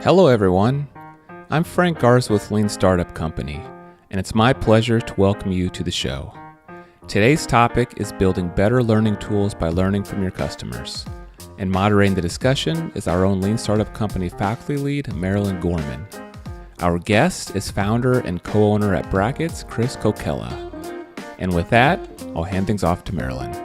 Hello everyone, I'm Frank Garza with Lean Startup Company, and it's my pleasure to welcome you to the show. Today's topic is building better learning tools by learning from your customers. And moderating the discussion is our own Lean Startup Company faculty lead, Marilyn Gorman. Our guest is founder and co-owner at Brackitz, Chris Cochella. And with that, I'll hand things off to Marilyn.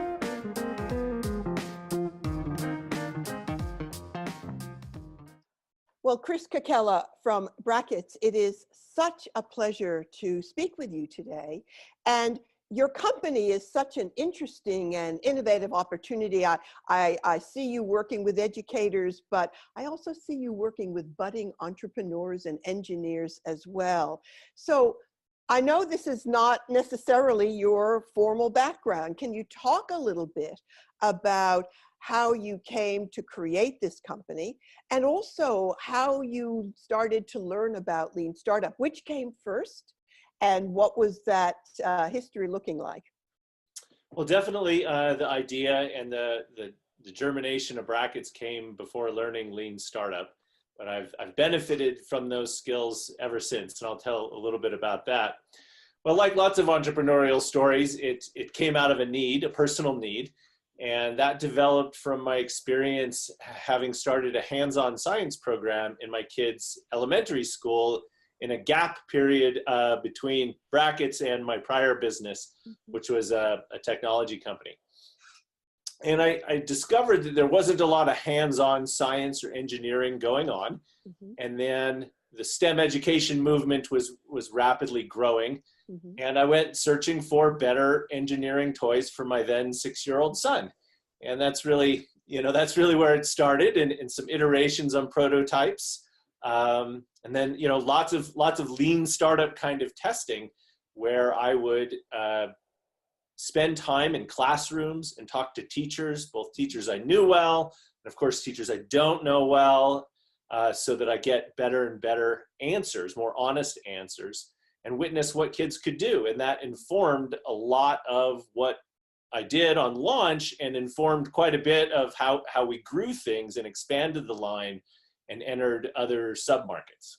Well, Chris Cochella from Brackitz, it is such a pleasure to speak with you today. And your company is such an interesting and innovative opportunity. I see you working with educators, but I also see you working with budding entrepreneurs and engineers as well. So I know this is not necessarily your formal background. Can you talk a little bit about how you came to create this company, and also how you started to learn about Lean Startup? Which came first, and what was that history looking like? Well, definitely the idea and the germination of Brackitz came before learning Lean Startup, but I've benefited from those skills ever since, and I'll tell a little bit about that. Well, like lots of entrepreneurial stories, it came out of a need, a personal need. And that developed from my experience having started a hands-on science program in my kids' elementary school in a gap period between Brackitz and my prior business, which was a technology company. And I discovered that there wasn't a lot of hands-on science or engineering going on. And then the STEM education movement was rapidly growing. And I went searching for better engineering toys for my then 6-year-old son. And that's really where it started, and some iterations on prototypes. And then, lots of lean startup kind of testing where I would spend time in classrooms and talk to teachers, both teachers I knew well, and of course, teachers I don't know well, so that I get better and better answers, more honest answers, and witness what kids could do. And that informed a lot of what I did on launch, and informed quite a bit of how we grew things and expanded the line and entered other submarkets.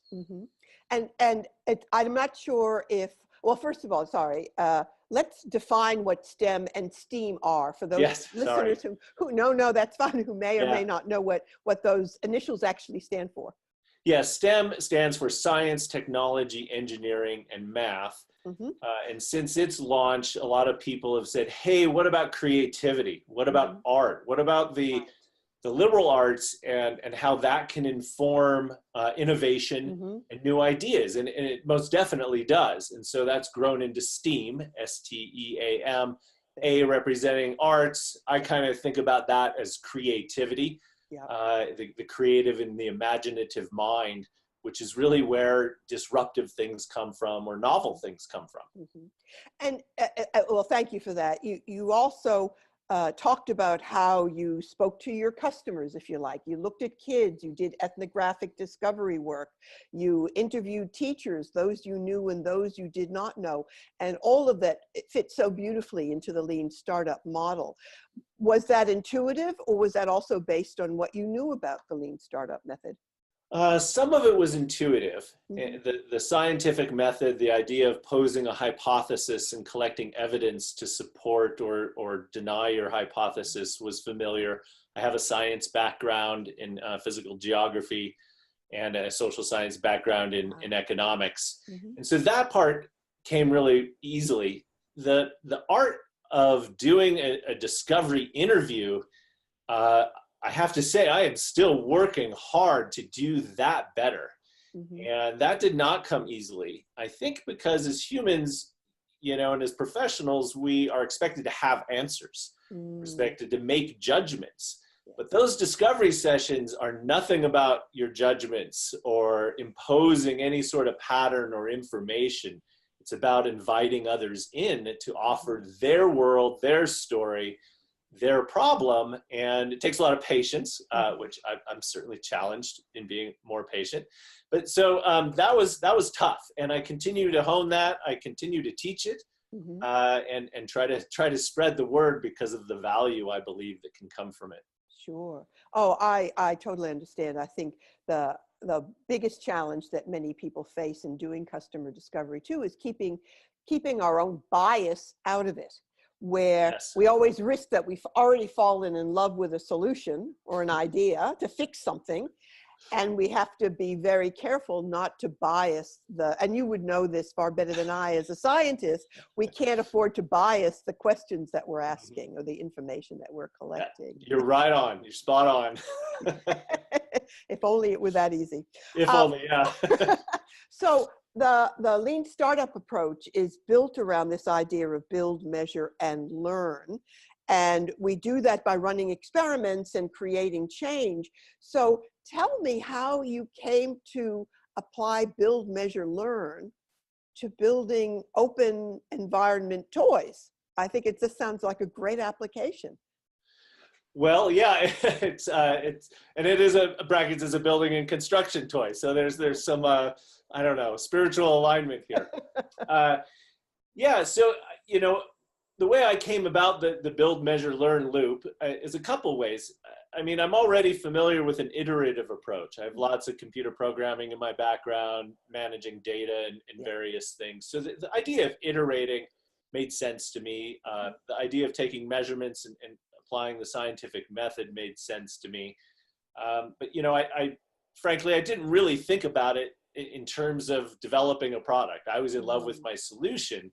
And I'm not sure if, well, first of all, sorry, let's define what STEM and STEAM are for those listeners who no, that's fine, who may or may not know what those initials actually stand for. Yes, STEM stands for science, technology, engineering, and math. And since its launch, a lot of people have said, hey, what about creativity? What about art? What about the liberal arts and how that can inform innovation and new ideas? And it most definitely does. And so that's grown into STEAM, S-T-E-A-M, A representing arts. I kind of think about that as creativity. The creative and the imaginative mind, which is really where disruptive things come from, or novel things come from. And well, thank you for that. You also talked about how you spoke to your customers, if you like. You looked at kids, you did ethnographic discovery work, you interviewed teachers, those you knew and those you did not know, and all of that fits so beautifully into the Lean Startup model. Was that intuitive, or was that also based on what you knew about the Lean Startup method? Some of it was intuitive. The scientific method, the idea of posing a hypothesis and collecting evidence to support or deny your hypothesis, was familiar. I have a science background in physical geography and a social science background in economics. And so that part came really easily. The art of doing a discovery interview, I have to say, I am still working hard to do that better. And that did not come easily. I think because as humans, and as professionals, we are expected to have answers, expected to make judgments. But those discovery sessions are nothing about your judgments or imposing any sort of pattern or information. It's about inviting others in to offer their world, their story, their problem, and it takes a lot of patience, which I'm certainly challenged in being more patient. But so that was tough, and I continue to hone that. I continue to teach it, and try to spread the word because of the value I believe that can come from it. Sure. Oh, I totally understand. I think the biggest challenge that many people face in doing customer discovery too is keeping our own bias out of it, where Yes. we always risk that we've already fallen in love with a solution or an idea to fix something. And we have to be very careful not to bias and you would know this far better than I as a scientist, we can't afford to bias the questions that we're asking or the information that we're collecting. Yeah, you're right on. You're spot on. If only it were that easy. If only, yeah. So the lean startup approach is built around this idea of build, measure, and learn. And we do that by running experiments and creating change. So tell me how you came to apply build, measure, learn to building open environment toys. I think it just sounds like a great application. Well, yeah, it is Brackitz is a building and construction toy. So there's some, I don't know, spiritual alignment here. Yeah, so, you know, the way I came about the build, measure, learn loop is a couple ways. I mean, I'm already familiar with an iterative approach. I have lots of computer programming in my background, managing data and various things. So the idea of iterating made sense to me. The idea of taking measurements and applying the scientific method made sense to me. But, you know, I frankly, I didn't really think about it in terms of developing a product. I was in love with my solution.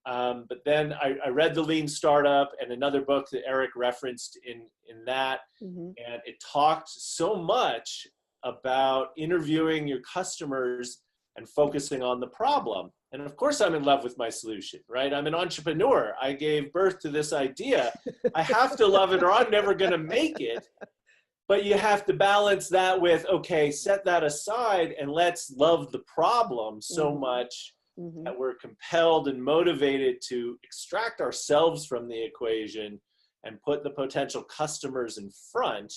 But then I read The Lean Startup and another book that Eric referenced in that, and it talked so much about interviewing your customers and focusing on the problem. And of course, I'm in love with my solution, right? I'm an entrepreneur. I gave birth to this idea. I have to love it or I'm never going to make it. But you have to balance that with, okay, set that aside and let's love the problem so much that we're compelled and motivated to extract ourselves from the equation and put the potential customers in front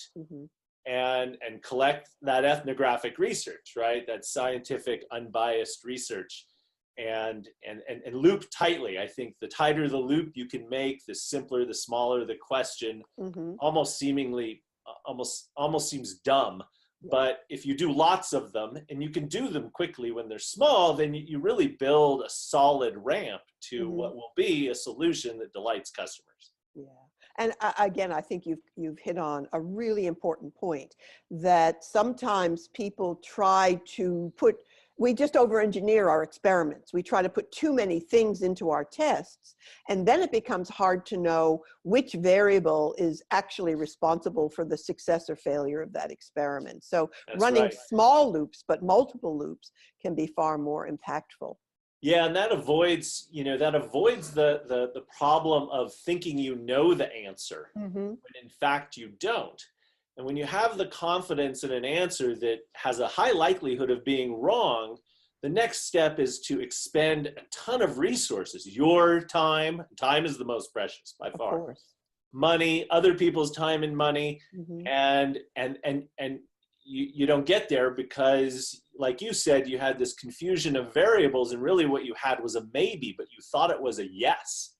and collect that ethnographic research, right? That scientific, unbiased research and loop tightly. I think the tighter the loop you can make, the simpler, the smaller the question, almost seems dumb. But if you do lots of them and you can do them quickly when they're small, then you really build a solid ramp to what will be a solution that delights customers. Yeah. And again, I think you've hit on a really important point that sometimes people try to we just over-engineer our experiments. We try to put too many things into our tests, and then it becomes hard to know which variable is actually responsible for the success or failure of that experiment. So running small loops, but multiple loops can be far more impactful. Yeah, and that avoids, the problem of thinking you know the answer when in fact you don't. And when you have the confidence in an answer that has a high likelihood of being wrong, the next step is to expend a ton of resources. Your time is the most precious by far. Of course. Money, other people's time and money, and you don't get there because, like you said, you had this confusion of variables, and really what you had was a maybe, but you thought it was a yes,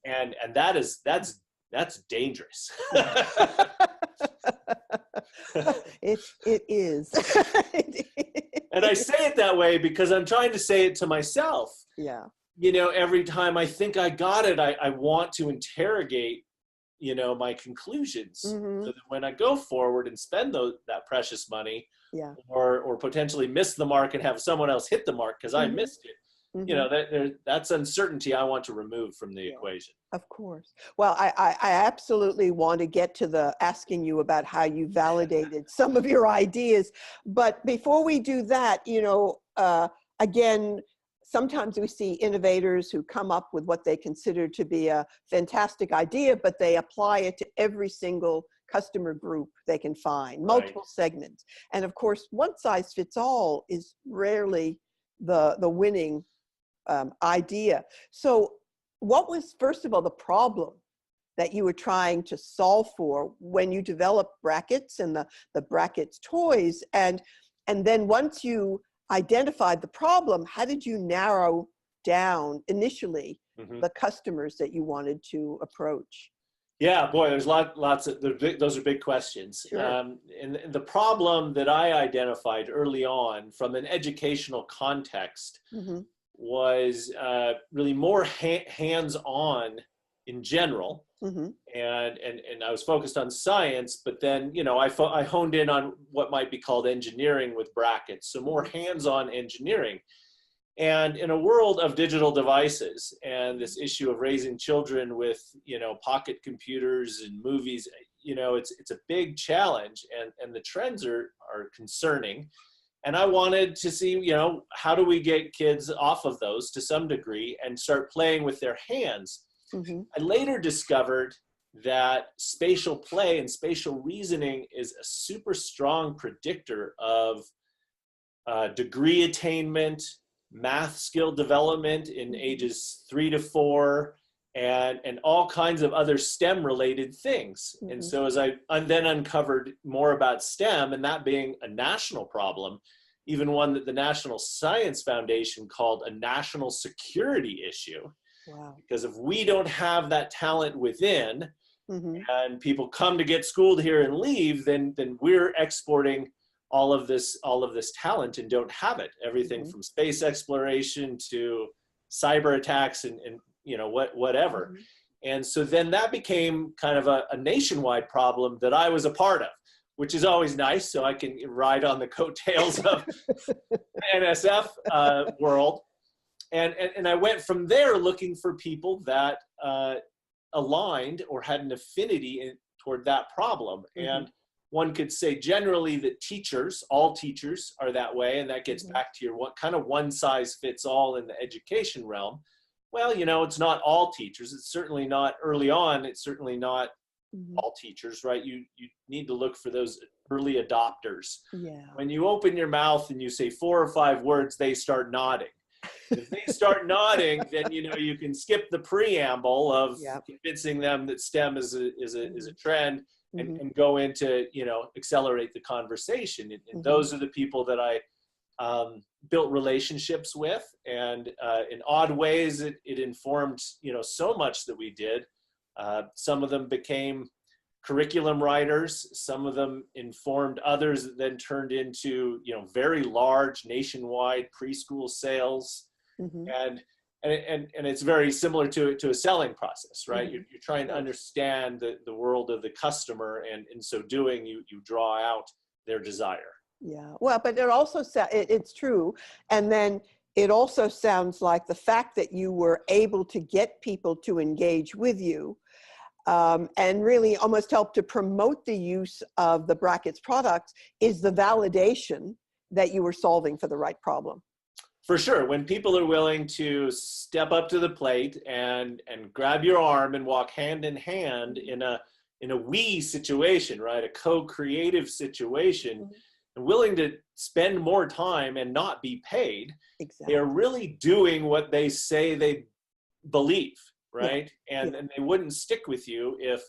and that's dangerous. It is. And I say it that way because I'm trying to say it to myself. Yeah. You know, every time I think I got it, I want to interrogate, my conclusions. So that when I go forward and spend that precious money, or potentially miss the mark and have someone else hit the mark because I missed it, that's uncertainty I want to remove from the equation. Of course. Well, I absolutely want to get to asking you about how you validated some of your ideas. But before we do that, again, sometimes we see innovators who come up with what they consider to be a fantastic idea, but they apply it to every single customer group they can find, multiple segments. And of course, one size fits all is rarely the winning idea. So what was, first of all, the problem that you were trying to solve for when you developed Brackitz and the Brackitz toys? And then once you identified the problem, how did you narrow down initially the customers that you wanted to approach? Yeah, boy, there's lots of those are big questions. Sure. And the problem that I identified early on from an educational context Mm-hmm. was really more hands-on in general. Mm-hmm. And I was focused on science, but then, I honed in on what might be called engineering with Brackitz, so more hands-on engineering. And in a world of digital devices and this issue of raising children with, pocket computers and movies, it's a big challenge, and the trends are concerning. And I wanted to see, how do we get kids off of those to some degree and start playing with their hands? Mm-hmm. I later discovered that spatial play and spatial reasoning is a super strong predictor of degree attainment, math skill development in ages 3 to 4, and all kinds of other STEM related things. Mm-hmm. And so as I then uncovered more about STEM, and that being a national problem, even one that the National Science Foundation called a national security issue. Wow. Because if we don't have that talent within, Mm-hmm. and people come to get schooled here and leave, then we're exporting all of this talent and don't have it. Everything Mm-hmm. from space exploration to cyber attacks and whatever. Mm-hmm. And so then that became kind of a nationwide problem that I was a part of, which is always nice. So I can ride on the coattails of the NSF world. And I went from there looking for people that aligned or had an affinity toward that problem. Mm-hmm. And one could say generally that all teachers are that way. And that gets Mm-hmm. back to your kind of one size fits all in the education realm. Well, it's not all teachers. It's certainly not early on. It's certainly not Mm-hmm. all teachers, right? You need to look for those early adopters. Yeah. When you open your mouth and you say 4 or 5 words, they start nodding. If they start nodding, then you can skip the preamble of convincing them that STEM is a trend, and go into accelerate the conversation. And those are the people that I built relationships with, and in odd ways it informed so much that we did. Some of them became curriculum writers. Some of them informed others that then turned into very large nationwide preschool sales. Mm-hmm. And it's very similar to a selling process, right? Mm-hmm. You're trying to understand the world of the customer, and in so doing, you draw out their desire. Yeah, well, but it also it's true. And then it also sounds like the fact that you were able to get people to engage with you and really almost help to promote the use of the Brackitz products is the validation that you were solving for the right problem. For sure. When people are willing to step up to the plate and grab your arm and walk hand in hand in a we situation, right? A co-creative situation, mm-hmm. and willing to spend more time and not be paid, exactly. They're really doing what they say they believe, right? Yeah. And they wouldn't stick with you if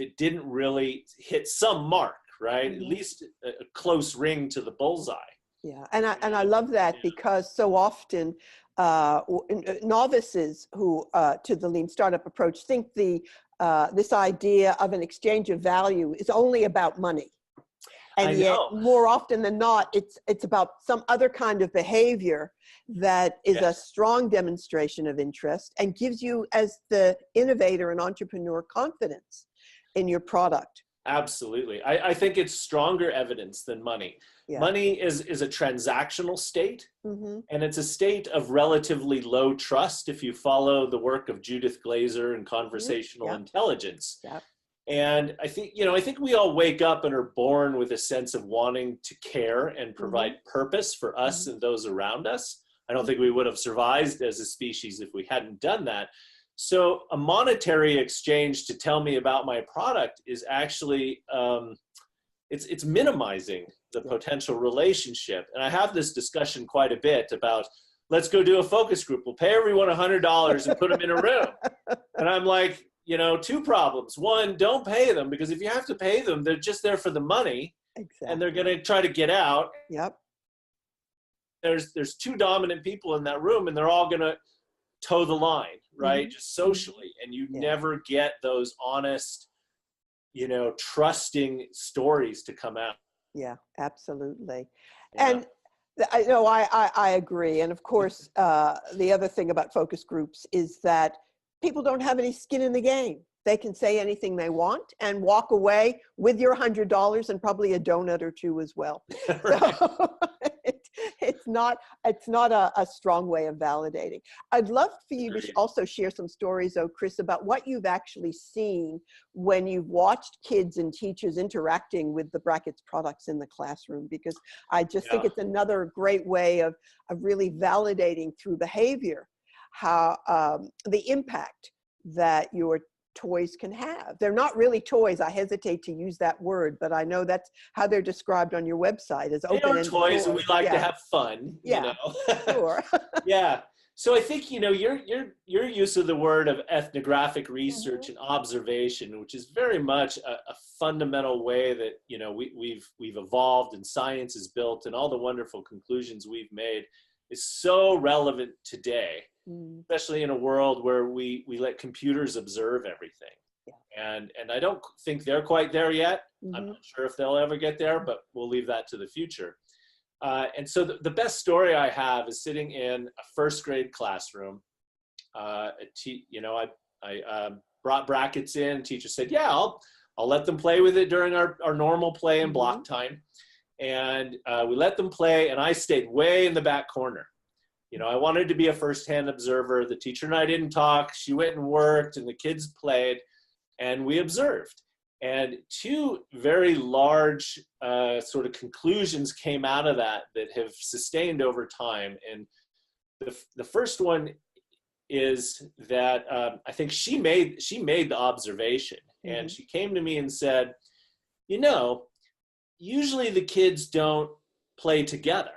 it didn't really hit some mark, right? Mm-hmm. At least a close ring to the bullseye. Yeah, and I love that, because so often novices who to the lean startup approach think this idea of an exchange of value is only about money, and yet more often than not, it's about some other kind of behavior that is a strong demonstration of interest and gives you, as the innovator and entrepreneur, confidence in your product. Absolutely. I think it's stronger evidence than money. Yeah. Money is a transactional state, mm-hmm. and it's a state of relatively low trust if you follow the work of Judith Glaser and conversational intelligence. Yeah. And I think we all wake up and are born with a sense of wanting to care and provide mm-hmm. purpose for us mm-hmm. and those around us. I don't think we would have survived as a species if we hadn't done that. So a monetary exchange to tell me about my product is actually, it's minimizing the potential relationship. And I have this discussion quite a bit about, let's go do a focus group. We'll pay everyone $100 and put them in a room. And I'm like, 2 problems. One, don't pay them, because if you have to pay them, they're just there for the money. Exactly. And they're going to try to get out. Yep. There's 2 dominant people in that room, and they're all going to toe the line, right? Just socially. And you never get those honest, trusting stories to come out. Yeah, absolutely. Yeah. And I know I agree. And of course, the other thing about focus groups is that people don't have any skin in the game. They can say anything they want and walk away with your $100 and probably a donut or two as well. Right. So it's not a strong way of validating. I'd love for you to also share some stories, though, Chris, about what you've actually seen when you've watched kids and teachers interacting with the Brackitz products in the classroom, because I just think it's another great way of really validating through behavior how the impact that your toys can have. They're not really toys. I hesitate to use that word, but I know that's how they're described on your website as open-ended toys, and we like to have fun. Sure. Yeah. So I think, your use of the word of ethnographic research and observation, which is very much a fundamental way that, we've evolved and science is built, and all the wonderful conclusions we've made is so relevant today. Especially in a world where we let computers observe everything. And I don't think they're quite there yet. I'm not sure if they'll ever get there, but we'll leave that to the future. And so the best story I have is sitting in a first grade classroom. I brought Brackitz in. Teacher said, yeah, I'll let them play with it during our normal play and block time. And we let them play, and I stayed way in the back corner. I wanted to be a firsthand observer. The teacher and I didn't talk. She went and worked, and the kids played, and we observed. And two very large sort of conclusions came out of that have sustained over time. And the first one is that I think she made the observation, and she came to me and said, usually the kids don't play together.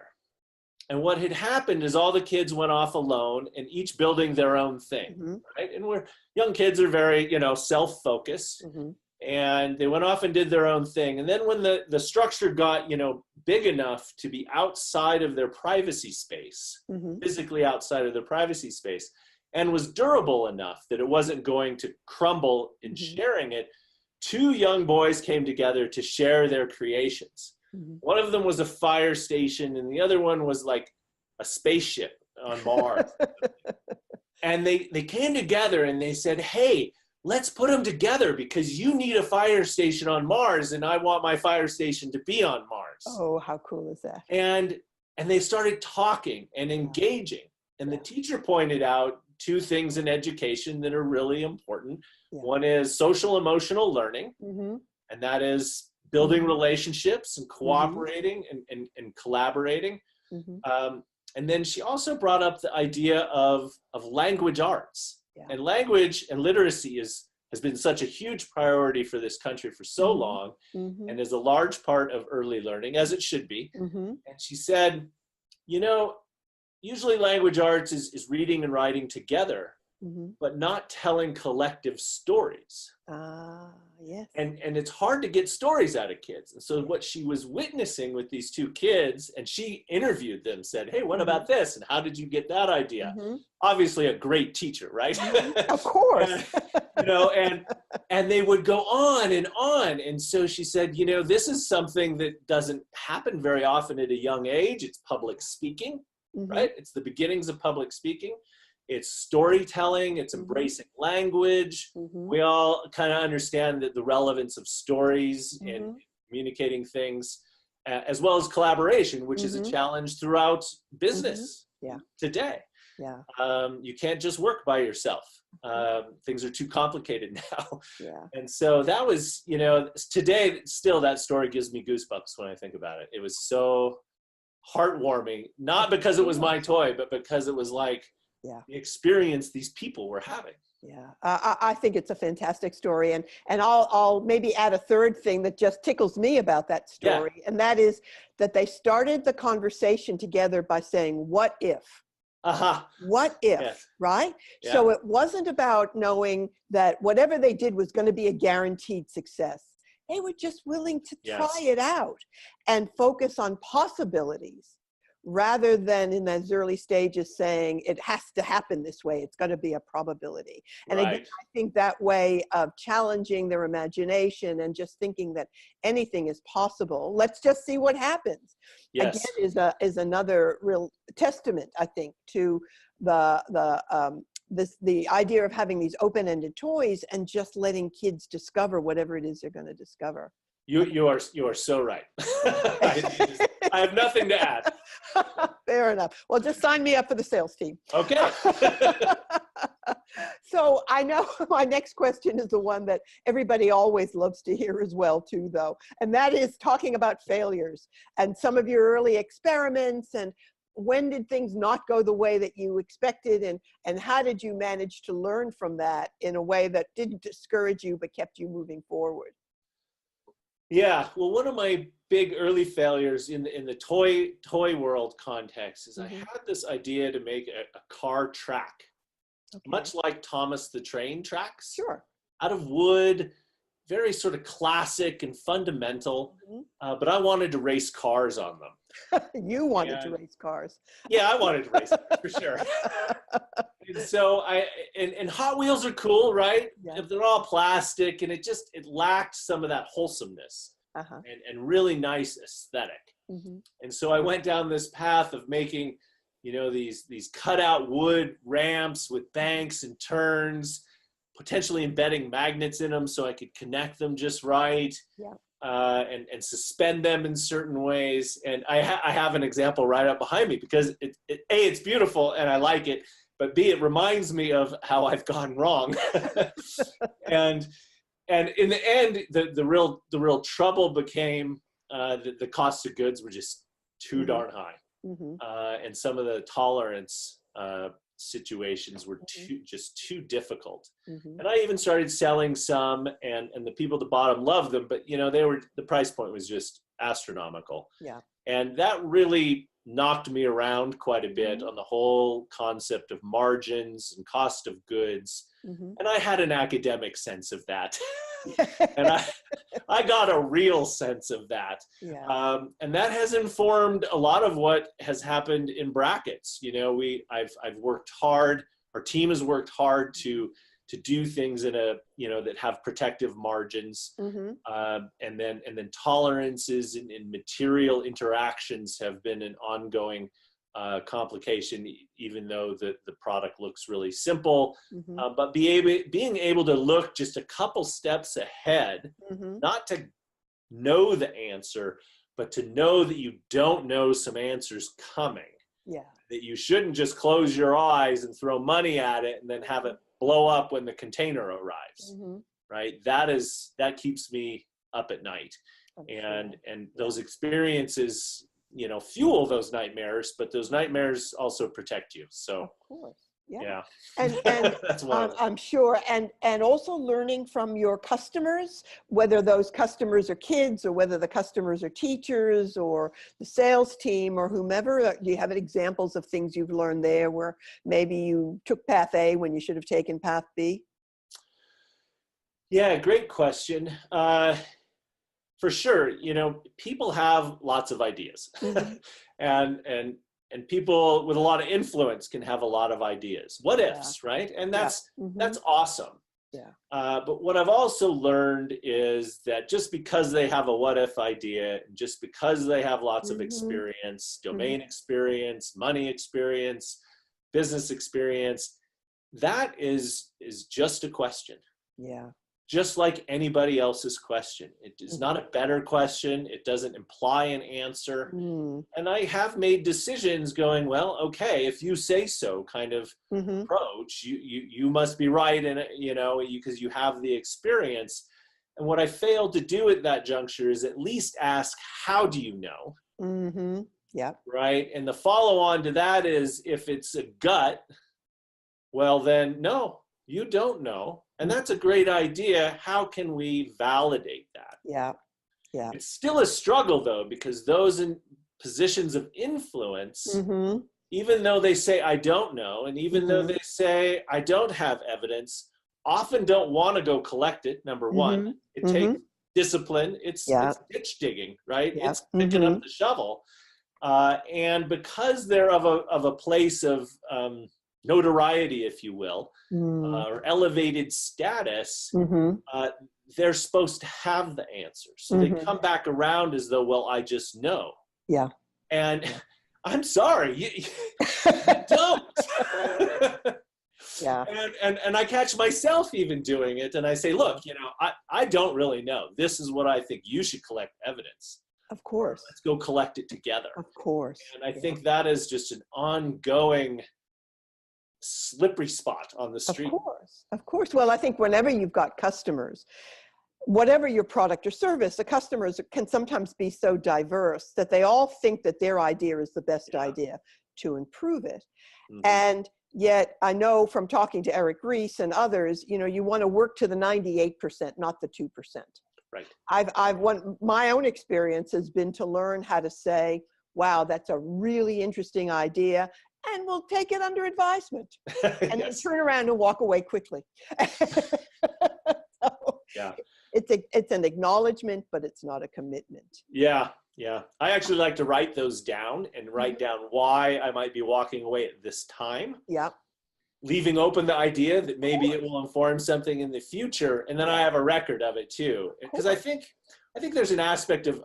And what had happened is all the kids went off alone and each building their own thing, right? And young kids are very, self-focused, and they went off and did their own thing. And then when the structure got, big enough to be outside of their privacy space, physically outside of their privacy space, and was durable enough that it wasn't going to crumble in sharing it, two young boys came together to share their creations. One of them was a fire station, and the other one was like a spaceship on Mars. And they came together and they said, hey, let's put them together because you need a fire station on Mars, and I want my fire station to be on Mars. Oh, how cool is that? And they started talking and engaging. And the teacher pointed out two things in education that are really important. One is social-emotional learning, and that is building relationships and cooperating and collaborating. And then she also brought up the idea of language arts. And language and literacy has been such a huge priority for this country for so long, and is a large part of early learning, as it should be. And she said, usually language arts is reading and writing together, but not telling collective stories. Yes. And it's hard to get stories out of kids. And so what she was witnessing with these two kids, and she interviewed them, said, hey, what about this? And how did you get that idea? Obviously a great teacher, right? Of course. and they would go on and on. And so she said, this is something that doesn't happen very often at a young age. It's public speaking, right? It's the beginnings of public speaking. It's storytelling, it's embracing language. We all kind of understand that the relevance of stories and communicating things, as well as collaboration, which is a challenge throughout business today. You can't just work by yourself. Things are too complicated now. And so that was, today, still that story gives me goosebumps when I think about it. It was so heartwarming, not because it was my toy, but because it was like, the experience these people were having. I think it's a fantastic story, and I'll maybe add a third thing that just tickles me about that story, and that is that they started the conversation together by saying, what if? What if, right? So it wasn't about knowing that whatever they did was going to be a guaranteed success. They were just willing to try it out and focus on possibilities rather than in those early stages saying it has to happen this way, it's going to be a probability. And again, I think that way of challenging their imagination and just thinking that anything is possible, let's just see what happens, yes, again, is another real testament, I think, to the idea of having these open-ended toys and just letting kids discover whatever it is they're going to discover. You are so right. I have nothing to add. Fair enough. Well, just sign me up for the sales team. Okay. So I know my next question is the one that everybody always loves to hear as well too, though. And that is talking about failures and some of your early experiments, and when did things not go the way that you expected, and how did you manage to learn from that in a way that didn't discourage you but kept you moving forward? Yeah, well, one of my big early failures in the toy world context is I had this idea to make a car track, much like Thomas the Train tracks. Sure. Out of wood, very sort of classic and fundamental, but I wanted to race cars on them. You wanted to race cars. Yeah, I wanted to race cars for sure. And so and Hot Wheels are cool, right? Yeah. They're all plastic, and it lacked some of that wholesomeness and really nice aesthetic. And so I went down this path of making, these cutout wood ramps with banks and turns, potentially embedding magnets in them so I could connect them just right. Yeah. And suspend them in certain ways. And I have an example right up behind me because it's beautiful and I like it, but B, it reminds me of how I've gone wrong. and in the end, the real trouble became the cost of goods were just too darn high. And some of the tolerance situations were just too difficult. And I even started selling some, and the people at the bottom loved them, but the price point was just astronomical. Yeah. And that really knocked me around quite a bit on the whole concept of margins and cost of goods. And I had an academic sense of that. And I got a real sense of that. Yeah. And that has informed a lot of what has happened in Brackitz. I've worked hard, our team has worked hard to do things in that have protective margins. And then tolerances in material interactions have been an ongoing complication, even though the product looks really simple. But being able to look just a couple steps ahead, not to know the answer, but to know that you don't know some answers coming. Yeah. That you shouldn't just close your eyes and throw money at it and then have it blow up when the container arrives. Right? That keeps me up at night. And those experiences fuel those nightmares, but those nightmares also protect you. So, of course, yeah. And that's I'm sure, and also learning from your customers, whether those customers are kids or whether the customers are teachers or the sales team or whomever. Do you have examples of things you've learned there where maybe you took path A when you should have taken path B? Yeah, great question. For sure, people have lots of ideas, and people with a lot of influence can have a lot of ideas. What ifs, right? And that's awesome. Yeah. But what I've also learned is that just because they have a what if idea, just because they have lots of experience, domain experience, money experience, business experience, that is just a question. Yeah. Just like anybody else's question. It is not a better question. It doesn't imply an answer. And I have made decisions going, well, okay, if you say so kind of approach, you must be right in it, because you have the experience. And what I failed to do at that juncture is at least ask, how do you know? Yeah. Right. And the follow on to that is, if it's a gut, well then, no, you don't know. And that's a great idea. How can we validate that? Yeah. Yeah. It's still a struggle though, because those in positions of influence, even though they say, I don't know, and even though they say, I don't have evidence, often don't want to go collect it. Number one, it takes discipline. It's ditch digging, right? It's picking up the shovel. And because they're of a place of notoriety, if you will, or elevated status, they're supposed to have the answer. So they come back around as though, well, I just know. Yeah. And I'm sorry, you don't. Yeah. And I catch myself even doing it. And I say, look, I don't really know. This is what I think. You should collect evidence. Of course. Let's go collect it together. Of course. And I think that is just an ongoing slippery spot on the street. Of course. Of course. Well, I think whenever you've got customers, whatever your product or service, the customers can sometimes be so diverse that they all think that their idea is the best idea to improve it. And yet I know from talking to Eric Ries and others, you want to work to the 98%, not the 2%. Right. My own experience has been to learn how to say, wow, that's a really interesting idea, and we'll take it under advisement. And then turn around and walk away quickly. Yeah. It's an acknowledgement, but it's not a commitment. Yeah. Yeah. I actually like to write those down and write down why I might be walking away at this time. Yeah. Leaving open the idea that maybe it will inform something in the future. And then I have a record of it too. Because I think there's an aspect of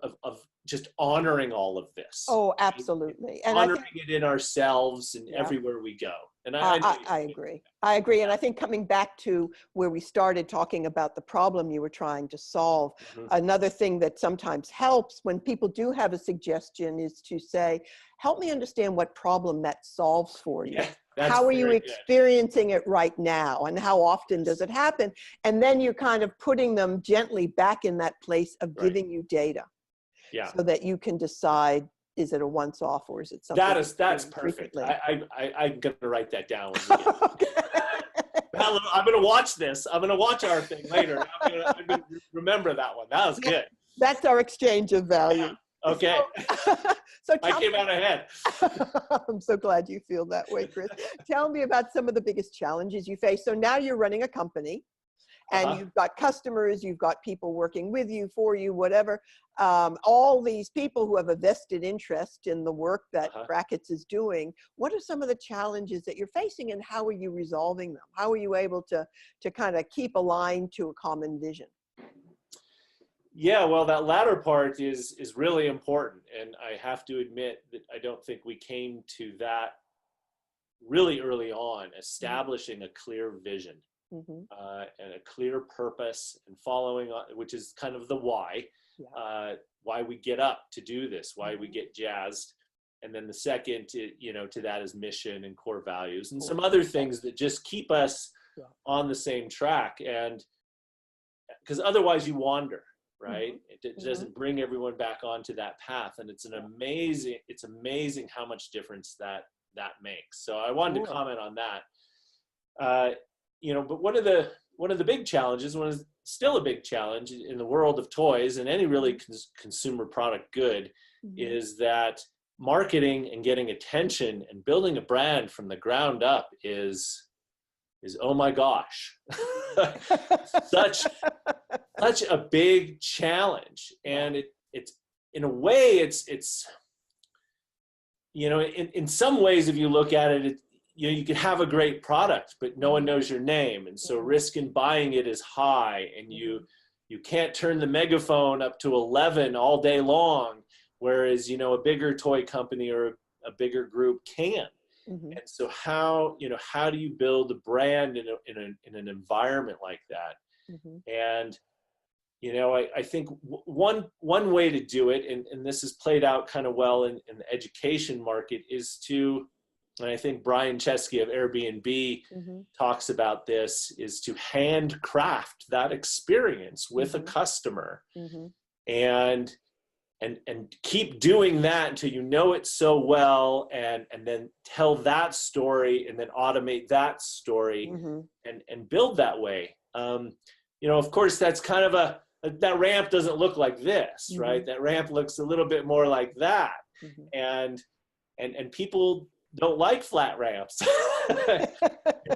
just honoring all of this. Oh, absolutely. And honoring it in ourselves and everywhere we go. And I agree. I agree. And I think coming back to where we started talking about the problem you were trying to solve, another thing that sometimes helps when people do have a suggestion is to say, help me understand what problem that solves for you. Yeah, how are you experiencing it right now? And how often does it happen? And then you're kind of putting them gently back in that place of giving you data. Yeah. So that you can decide, is it a once off or is it something? That's perfect. I'm going to write that down. I'm going to watch this. I'm going to watch our thing later. I'm going to remember that one. That was good. That's our exchange of value. Yeah. Okay. So I came out ahead. I'm so glad you feel that way, Chris. Tell me about some of the biggest challenges you face. So now you're running a company and you've got customers, you've got people working with you, for you, whatever. All these people who have a vested interest in the work that Brackitz is doing. What are some of the challenges that you're facing and how are you resolving them? How are you able to kind of keep aligned to a common vision? Yeah, well, that latter part is really important. And I have to admit that I don't think we came to that really early on, establishing a clear vision and a clear purpose and following on, which is kind of the why we get up to do this, why we get jazzed. And then the second, to that is mission and core values and some other things that just keep us on the same track. And because otherwise you wander. Right? It doesn't bring everyone back onto that path. And it's amazing how much difference that makes. So I wanted to comment on that. But one of the big challenges, still a big challenge in the world of toys and any really consumer product good is that marketing and getting attention and building a brand from the ground up is oh my gosh, such a big challenge. And it's in a way, it's in some ways, if you look at it, you can have a great product, but no one knows your name. And so risk in buying it is high, and you can't turn the megaphone up to 11 all day long. Whereas, a bigger toy company or a bigger group can. And so how do you build a brand in an environment like that? And, I think one way to do it, and this is played out kind of well in the education market, is to, and I think Brian Chesky of Airbnb talks about this, is to handcraft that experience with a customer and keep doing that until you know it so well, and then tell that story and then automate that story and build that way. Of course, that's kind of that ramp doesn't look like this, right? That ramp looks a little bit more like that. And people don't like flat ramps.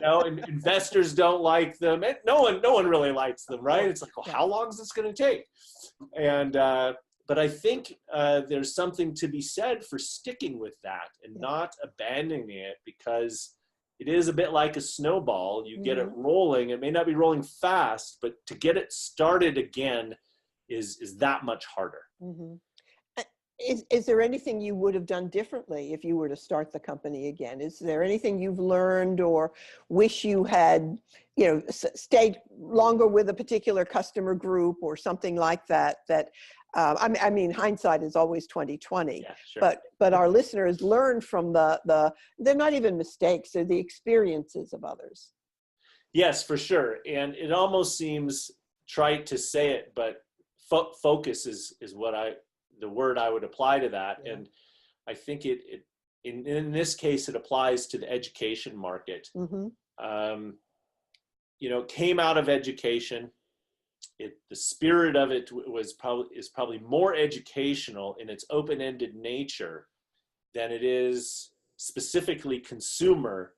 And investors don't like them. And no one really likes them, right? It's like, well, how long is this going to take? And but I think there's something to be said for sticking with that and not abandoning it, because it is a bit like a snowball. You get it rolling. It may not be rolling fast, but to get it started again is that much harder. Is there anything you would have done differently if you were to start the company again? Is there anything you've learned or wish you had, stayed longer with a particular customer group or something like that? I mean, hindsight is always 20/20. Yeah, sure. But our listeners learn from they're not even mistakes, they're the experiences of others. Yes, for sure. And it almost seems trite to say it, but focus is the word I would apply to that. Yeah. And I think in this case, it applies to the education market. Came out of education. The spirit of it is probably more educational in its open-ended nature than it is specifically consumer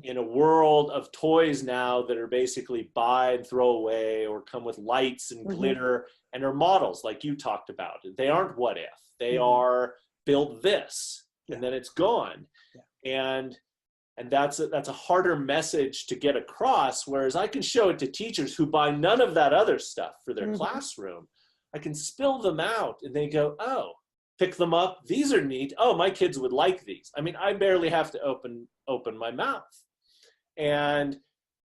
in a world of toys now that are basically buy and throw away or come with lights and glitter and are models like you talked about. They aren't what if, they are build this and then it's gone. And that's a harder message to get across, whereas I can show it to teachers who buy none of that other stuff for their classroom. I can spill them out and they go, oh, pick them up. These are neat. Oh, my kids would like these. I mean, I barely have to open my mouth. And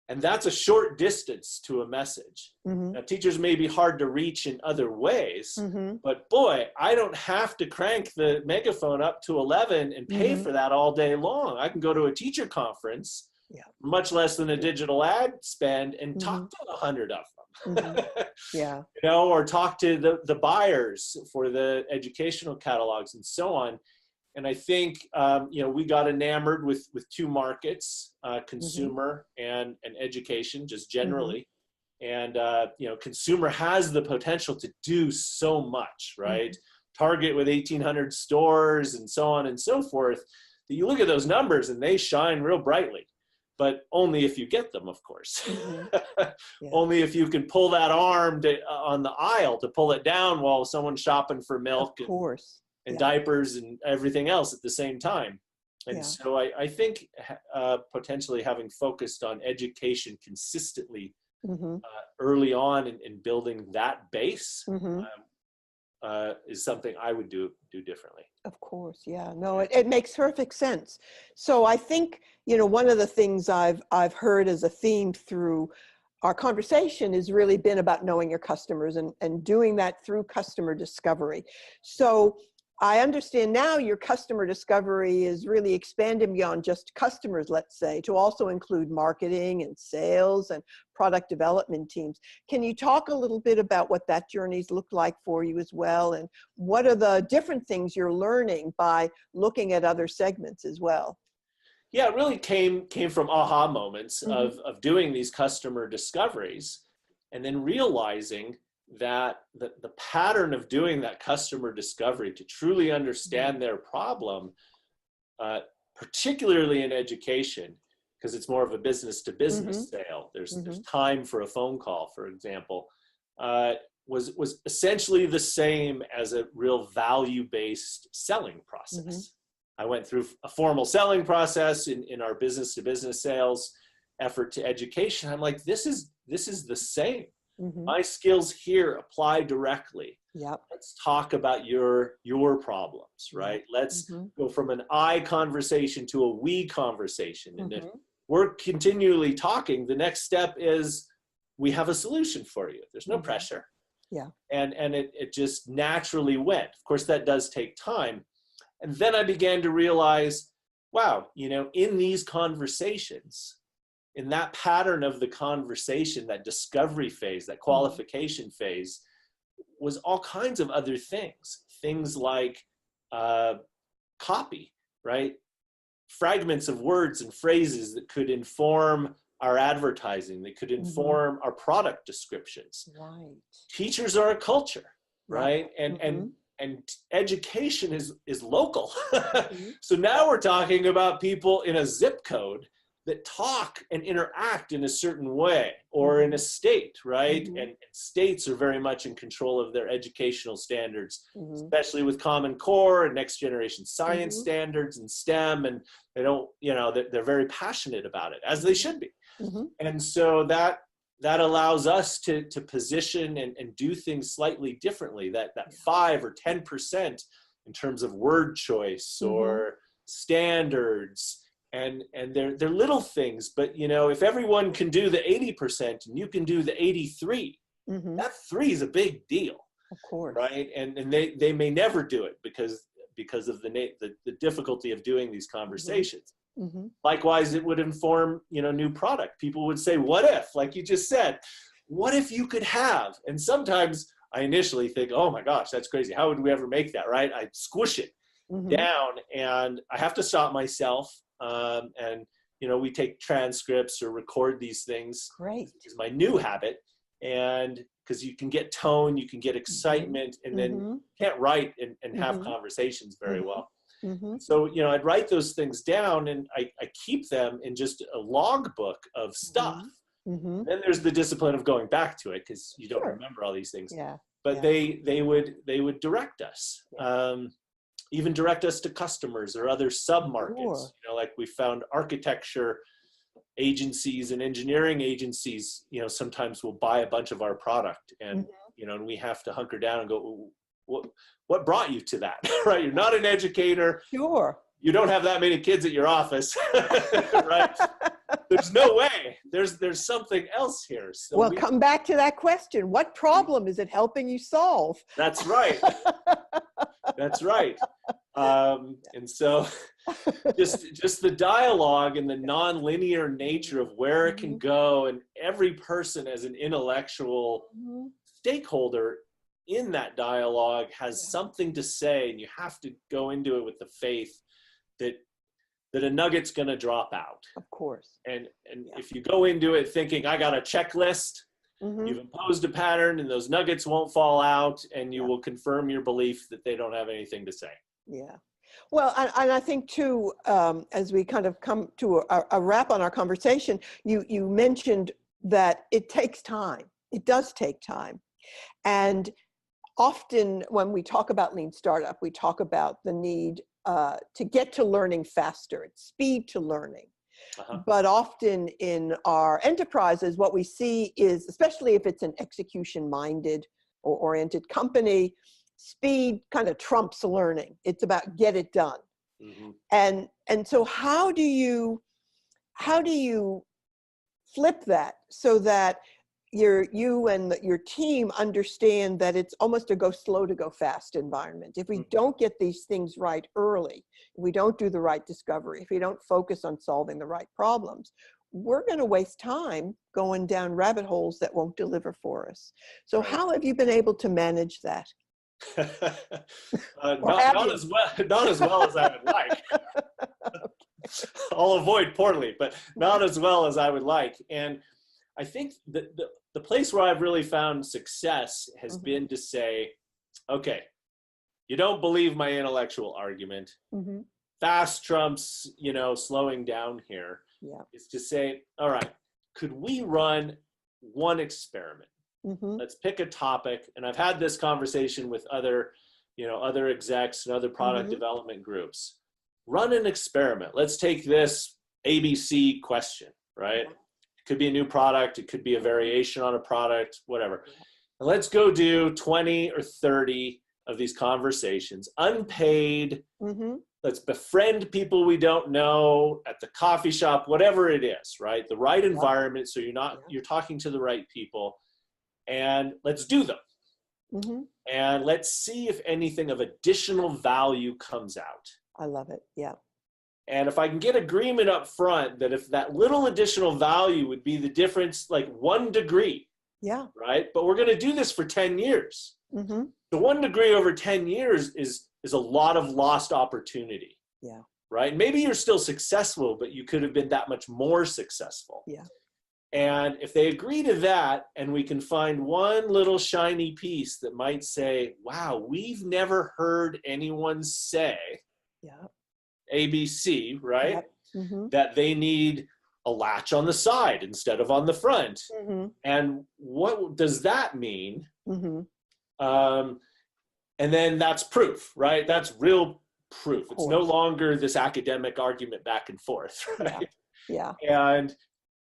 that's a short distance to a message. Now, teachers may be hard to reach in other ways, but boy, I don't have to crank the megaphone up to 11 and pay for that all day long. I can go to a teacher conference, much less than a digital ad spend, and talk to 100 of them. Or talk to the buyers for the educational catalogs and so on. And I think, we got enamored with two markets, consumer and education, just generally. And, consumer has the potential to do so much, right? Target with 1,800 stores and so on and so forth. That you look at those numbers and they shine real brightly, but only if you get them, of course. Only if you can pull that arm on the aisle to pull it down while someone's shopping for milk. Of course. And diapers and everything else at the same time. And so I think potentially having focused on education consistently early on and building that base is something I would do differently. Of course, no, it makes perfect sense. So I think, one of the things I've heard as a theme through our conversation has really been about knowing your customers and doing that through customer discovery. So I understand now your customer discovery is really expanding beyond just customers, let's say, to also include marketing and sales and product development teams. Can you talk a little bit about what that journey's looked like for you as well? And what are the different things you're learning by looking at other segments as well? Yeah, it really came from aha moments of doing these customer discoveries and then realizing that the pattern of doing that customer discovery to truly understand their problem, particularly in education, because it's more of a business to business sale. There's time for a phone call, for example, was essentially the same as a real value-based selling process. I went through a formal selling process in our business to business sales effort to education. I'm like, this is the same. My skills here apply directly. Let's talk about your problems, right? Let's go from an I conversation to a we conversation. And if we're continually talking, the next step is we have a solution for you. There's no pressure. And it just naturally went. Of course, that does take time. And then I began to realize, wow, in these conversations, in that pattern of the conversation, that discovery phase, that qualification phase, was all kinds of other things. Things like copy, right? Fragments of words and phrases that could inform our advertising, that could inform our product descriptions. Teachers are a culture, right? And education is local. So now we're talking about people in a zip code that talk and interact in a certain way or in a state, right? And states are very much in control of their educational standards, especially with Common Core and next generation science standards and STEM. And they don't, you know, they're very passionate about it, as they should be. And so that allows us to position and do things slightly differently, that 5 or 10% in terms of word choice or standards. And they're little things, but you know, if everyone can do the 80% and you can do the 83, that 3 is a big deal. Of course. Right. And they may never do it because of the difficulty of doing these conversations. Likewise, it would inform, you know, new product. People would say, what if, like you just said, what if you could have? And sometimes I initially think, oh my gosh, that's crazy. How would we ever make that, right? I squish it down and I have to stop myself. And, you know, we take transcripts or record these things. Great. It's my new habit. And because you can get tone, you can get excitement, and then you can't write and have conversations very well. So, you know, I'd write those things down and I keep them in just a logbook of stuff. Then there's the discipline of going back to it because you don't remember all these things. But they would direct us. Even direct us to customers or other sub-markets. You know, like we found architecture agencies and engineering agencies, you know, sometimes will buy a bunch of our product and, you know, and we have to hunker down and go, what brought you to that, right? You're not an educator. Sure. You don't have that many kids at your office, right? There's no way. There's something else here. So well, come back to that question. What problem is it helping you solve? That's right. That's right. And so just the dialogue and the non-linear nature of where it can go, and every person as an intellectual stakeholder in that dialogue has something to say, and you have to go into it with the faith that a nugget's going to drop out. Of course. And if you go into it thinking, I got a checklist, you've imposed a pattern and those nuggets won't fall out, and you will confirm your belief that they don't have anything to say. Yeah. Well, and I think too, as we kind of come to a wrap on our conversation, you mentioned that it takes time. It does take time. And often when we talk about lean startup, we talk about the need to get to learning faster. It's speed to learning. But often in our enterprises, what we see is, especially if it's an execution-minded or oriented company, speed kind of trumps learning. It's about get it done. And so how do you flip that so that you and your team understand that it's almost a go slow to go fast environment? If we don't get these things right early, if we don't do the right discovery, if we don't focus on solving the right problems, we're going to waste time going down rabbit holes that won't deliver for us. So how have you been able to manage that? Not as well as I would like. I'll avoid poorly, but not as well as I would like. And I think the place where I've really found success has been to say, okay, you don't believe my intellectual argument. Fast trumps, you know, slowing down here. Is to say, all right, could we run one experiment? Let's pick a topic. And I've had this conversation with other execs and other product development groups. Run an experiment. Let's take this ABC question, right? It could be a new product. It could be a variation on a product, whatever. And let's go do 20 or 30 of these conversations, unpaid. Let's befriend people we don't know at the coffee shop, whatever it is, right? The right environment. So you're talking to the right people. And let's do them. And let's see if anything of additional value comes out. I love it. Yeah. And if I can get agreement up front that if that little additional value would be the difference, like 1 degree. Yeah. Right. But we're going to do this for 10 years. So 1 degree over 10 years is a lot of lost opportunity. Yeah. Right. Maybe you're still successful, but you could have been that much more successful. Yeah. And if they agree to that, and we can find one little shiny piece that might say, wow, we've never heard anyone say ABC, right? That they need a latch on the side instead of on the front. Mm-hmm. And what does that mean? Mm-hmm. And then that's proof, right? That's real proof. It's no course. longer this academic argument back and forth, right? Yeah.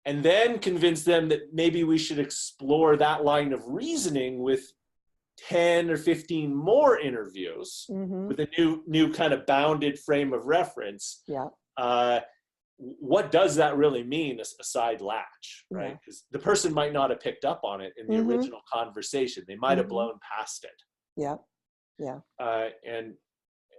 And then convince them that maybe we should explore that line of reasoning with 10 or 15 more interviews Mm-hmm. with a new kind of bounded frame of reference. Yeah. What does that really mean, a side latch, right? Because the person might not have picked up on it in the Mm-hmm. original conversation. They might have Mm-hmm. blown past it. Yeah. Yeah.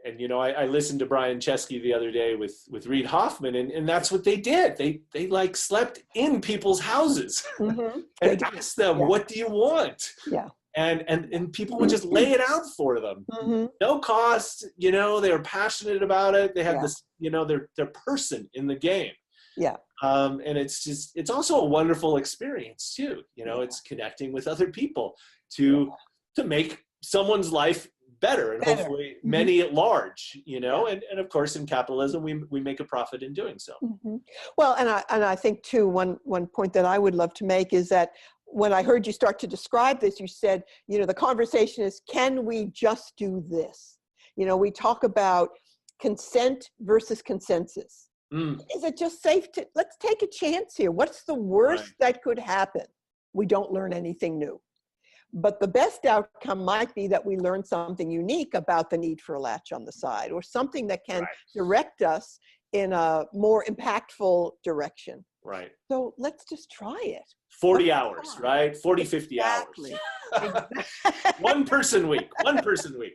And you know, I listened to Brian Chesky the other day with Reid Hoffman, and that's what they did. They like slept in people's houses Mm-hmm. and asked them, what do you want? Yeah. And people would just lay it out for them. Mm-hmm. No cost, you know, they were passionate about it. They had Yeah. this, you know, their person in the game. Yeah. And it's also a wonderful experience too. You know, it's connecting with other people to make someone's life better, and hopefully many at large, you know, and of course in capitalism, we make a profit in doing so. Mm-hmm. Well, and I think too, one point that I would love to make is that when I heard you start to describe this, you said, you know, the conversation is, can we just do this? You know, we talk about consent versus consensus. Is it just safe to, let's take a chance here. What's the worst that could happen? We don't learn anything new. But the best outcome might be that we learn something unique about the need for a latch on the side, or something that can direct us in a more impactful direction. Right. So let's just try it. 40 hours, right? 40, 50 Exactly. hours. One person week. One person week.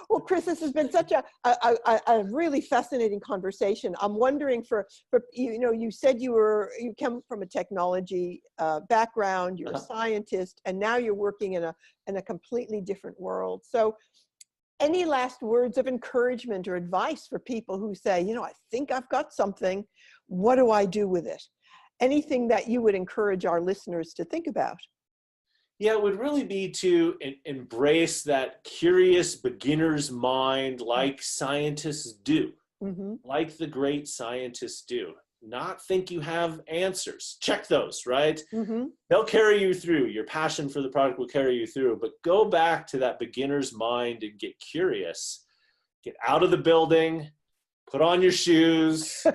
Well, Chris, this has been such a really fascinating conversation. I'm wondering for you know, you said you come from a technology background, you're a scientist, and now you're working in a completely different world. So any last words of encouragement or advice for people who say, you know, I think I've got something, what do I do with it? Anything that you would encourage our listeners to think about? Yeah, it would really be to embrace that curious beginner's mind like scientists do, like the great scientists do. Not think you have answers. Check those, right? They'll carry you through. Your passion for the product will carry you through, but go back to that beginner's mind and get curious. Get out of the building, put on your shoes,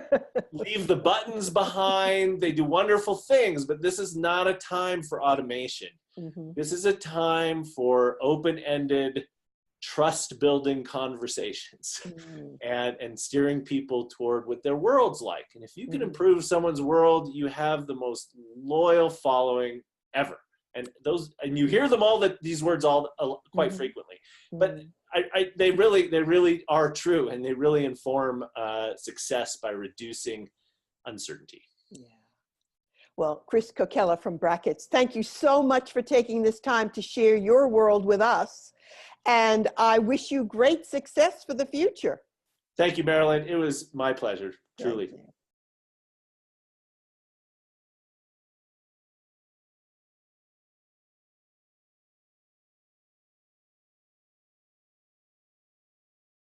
leave the buttons behind. They do wonderful things, but this is not a time for automation. This is a time for open-ended, trust-building conversations and steering people toward what their world's like. And if you can improve someone's world, you have the most loyal following ever. And you hear them these words quite frequently. But they really are true, and they really inform success by reducing uncertainty. Yeah. Well, Chris Cochella from Brackitz, thank you so much for taking this time to share your world with us. And I wish you great success for the future. Thank you, Marilyn. It was my pleasure, truly. Thank you.